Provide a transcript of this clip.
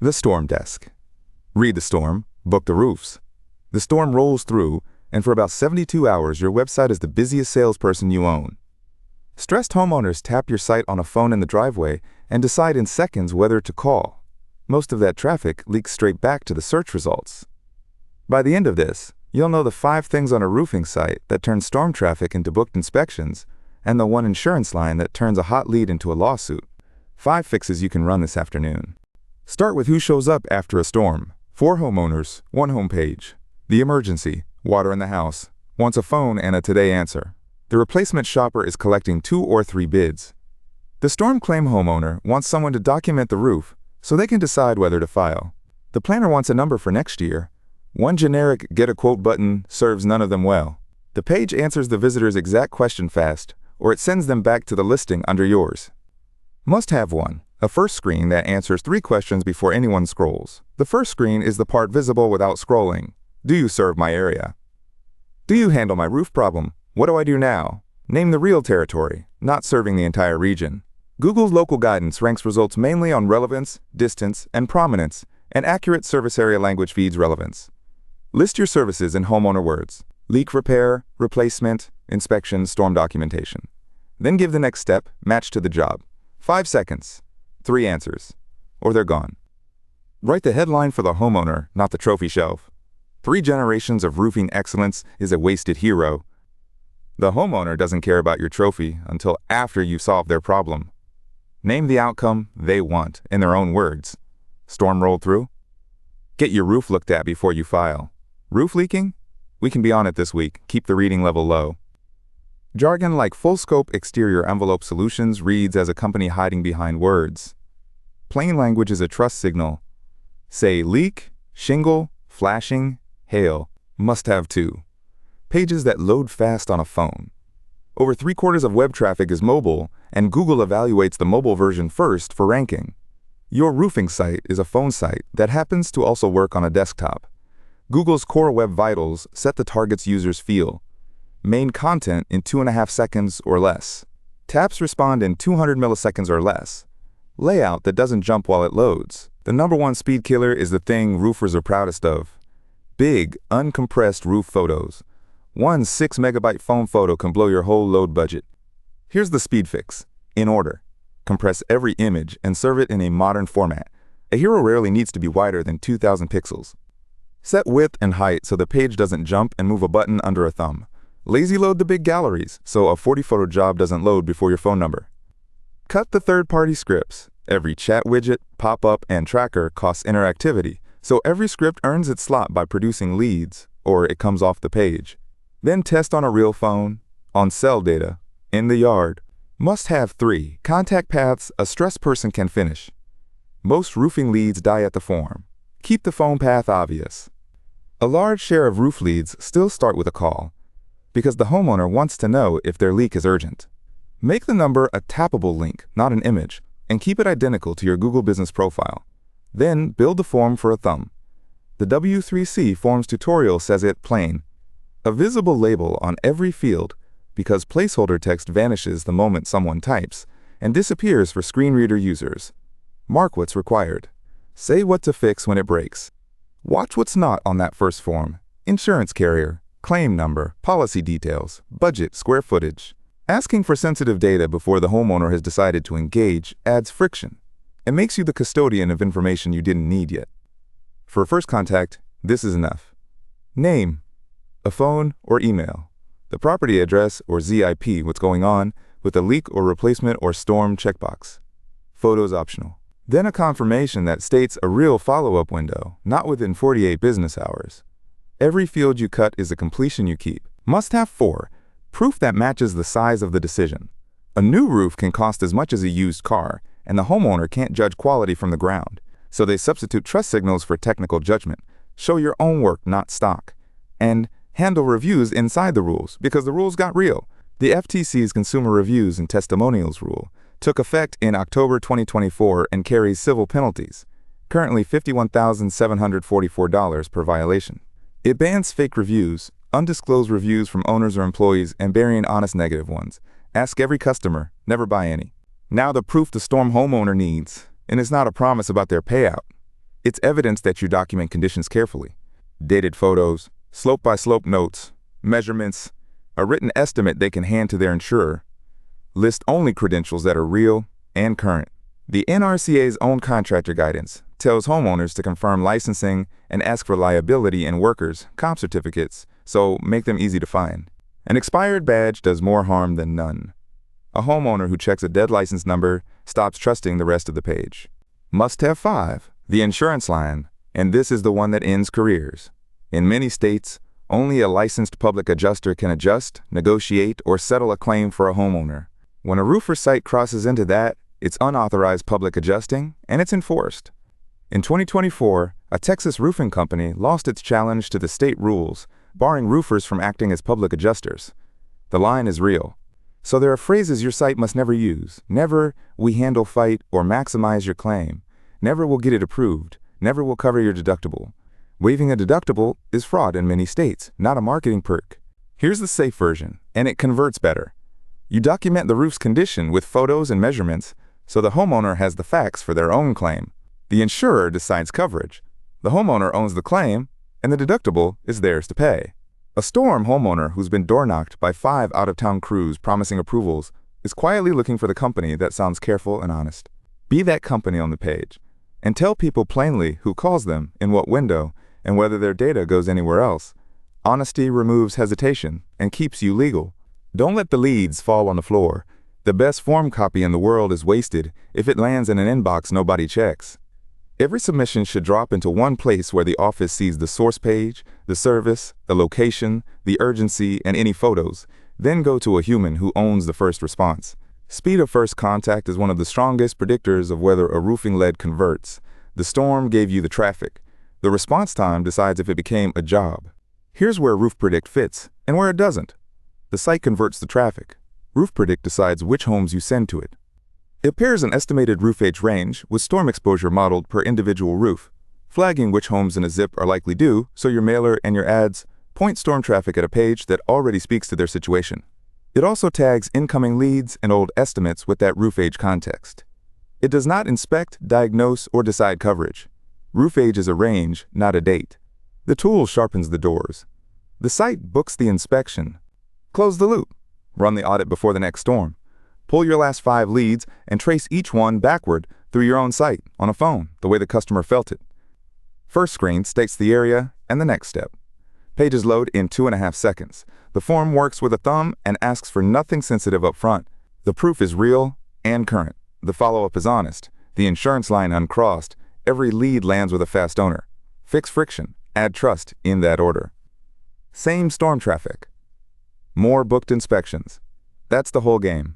The storm desk. Read the storm, book the roofs. The storm rolls through, and for about 72 hours, your website is the busiest salesperson you own. Stressed homeowners tap your site on a phone in the driveway and decide in seconds whether to call. Most of that traffic leaks straight back to the search results. By the end of this, you'll know the 5 things on a roofing site that turn storm traffic into booked inspections, and the 1 insurance line that turns a hot lead into a lawsuit. 5 fixes you can run this afternoon. Start with who shows up after a storm. 4 homeowners, 1 homepage. The emergency, water in the house, wants a phone and a today answer. The replacement shopper is collecting 2 or 3 bids. The storm claim homeowner wants someone to document the roof so they can decide whether to file. The planner wants a number for next year. 1 generic get a quote button serves none of them well. The page answers the visitor's exact question fast, or it sends them back to the listing under yours. Must have 1. A first screen that answers 3 questions before anyone scrolls. The first screen is the part visible without scrolling. Do you serve my area? Do you handle my roof problem? What do I do now? Name the real territory, not serving the entire region. Google's local guidance ranks results mainly on relevance, distance, and prominence, and accurate service area language feeds relevance. List your services in homeowner words: leak repair, replacement, inspection, storm documentation. Then give the next step, match to the job. 5 seconds. 3 answers, or they're gone. Write the headline for the homeowner, not the trophy shelf. 3 generations of roofing excellence is a wasted hero. The homeowner doesn't care about your trophy until after you've solved their problem. Name the outcome they want in their own words. Storm rolled through? Get your roof looked at before you file. Roof leaking? We can be on it this week. Keep the reading level low. Jargon like full-scope exterior envelope solutions reads as a company hiding behind words. Plain language is a trust signal. Say leak, shingle, flashing, hail, must have 2. Pages that load fast on a phone. Over 3/4 of web traffic is mobile, and Google evaluates the mobile version first for ranking. Your roofing site is a phone site that happens to also work on a desktop. Google's Core Web Vitals set the target's users feel. Main content in 2.5 seconds or less. Taps respond in 200 milliseconds or less. Layout that doesn't jump while it loads. The #1 speed killer is the thing roofers are proudest of. Big, uncompressed roof photos. 1 6 megabyte phone photo can blow your whole load budget. Here's the speed fix. In order. Compress every image and serve it in a modern format. A hero rarely needs to be wider than 2,000 pixels. Set width and height so the page doesn't jump and move a button under a thumb. Lazy load the big galleries so a 40-photo job doesn't load before your phone number. Cut the third-party scripts. Every chat widget, pop-up, and tracker costs interactivity, so every script earns its slot by producing leads, or it comes off the page. Then test on a real phone, on cell data, in the yard. Must have 3 contact paths a stressed person can finish. Most roofing leads die at the form. Keep the phone path obvious. A large share of roof leads still start with a call, because the homeowner wants to know if their leak is urgent. Make the number a tappable link, not an image, and keep it identical to your Google Business profile. Then build the form for a thumb. The W3C Forms tutorial says it plain. A visible label on every field, because placeholder text vanishes the moment someone types and disappears for screen reader users. Mark what's required. Say what to fix when it breaks. Watch what's not on that first form. Insurance carrier, claim number, policy details, budget, square footage. Asking for sensitive data before the homeowner has decided to engage adds friction. It makes you the custodian of information you didn't need yet. For first contact, this is enough. Name, a phone or email, the property address or ZIP, what's going on, with a leak or replacement or storm checkbox. Photos optional. Then a confirmation that states a real follow-up window, not within 48 business hours. Every field you cut is a completion you keep. Must have 4. Proof that matches the size of the decision. A new roof can cost as much as a used car, and the homeowner can't judge quality from the ground, so they substitute trust signals for technical judgment. Show your own work, not stock. And handle reviews inside the rules, because the rules got real. The FTC's Consumer Reviews and Testimonials Rule took effect in October 2024 and carries civil penalties, currently $51,744 per violation. It bans fake reviews, undisclosed reviews from owners or employees, and burying honest negative ones. Ask every customer, never buy any. Now the proof the storm homeowner needs, and it's not a promise about their payout. It's evidence that you document conditions carefully. Dated photos, slope-by-slope notes, measurements, a written estimate they can hand to their insurer. List only credentials that are real and current. The NRCA's own contractor guidance tells homeowners to confirm licensing and ask for liability and workers' comp certificates, so make them easy to find. An expired badge does more harm than none. A homeowner who checks a dead license number stops trusting the rest of the page. Must have 5, the insurance line, and this is the one that ends careers. In many states, only a licensed public adjuster can adjust, negotiate, or settle a claim for a homeowner. When a roofer site crosses into that, it's unauthorized public adjusting, and it's enforced. In 2024, a Texas roofing company lost its challenge to the state rules, barring roofers from acting as public adjusters. The line is real. So there are phrases your site must never use. Never, we handle fight or maximize your claim. Never will get it approved. Never will cover your deductible. Waiving a deductible is fraud in many states, not a marketing perk. Here's the safe version, and it converts better. You document the roof's condition with photos and measurements, so the homeowner has the facts for their own claim. The insurer decides coverage. The homeowner owns the claim, and the deductible is theirs to pay. A storm homeowner who's been door-knocked by 5 out-of-town crews promising approvals is quietly looking for the company that sounds careful and honest. Be that company on the page, and tell people plainly who calls them, in what window, and whether their data goes anywhere else. Honesty removes hesitation and keeps you legal. Don't let the leads fall on the floor. The best form copy in the world is wasted if it lands in an inbox nobody checks. Every submission should drop into one place where the office sees the source page, the service, the location, the urgency, and any photos, then go to a human who owns the first response. Speed of first contact is one of the strongest predictors of whether a roofing lead converts. The storm gave you the traffic. The response time decides if it became a job. Here's where RoofPredict fits, and where it doesn't. The site converts the traffic. RoofPredict decides which homes you send to it. It pairs an estimated roof age range with storm exposure modeled per individual roof, flagging which homes in a zip are likely due so your mailer and your ads point storm traffic at a page that already speaks to their situation. It also tags incoming leads and old estimates with that roof age context. It does not inspect, diagnose, or decide coverage. Roof age is a range, not a date. The tool sharpens the doors. The site books the inspection. Close the loop. Run the audit before the next storm. Pull your last 5 leads and trace each one backward through your own site on a phone, the way the customer felt it. First screen states the area and the next step. Pages load in 2.5 seconds. The form works with a thumb and asks for nothing sensitive up front. The proof is real and current. The follow-up is honest. The insurance line uncrossed. Every lead lands with a fast owner. Fix friction. Add trust in that order. Same storm traffic. More booked inspections. That's the whole game.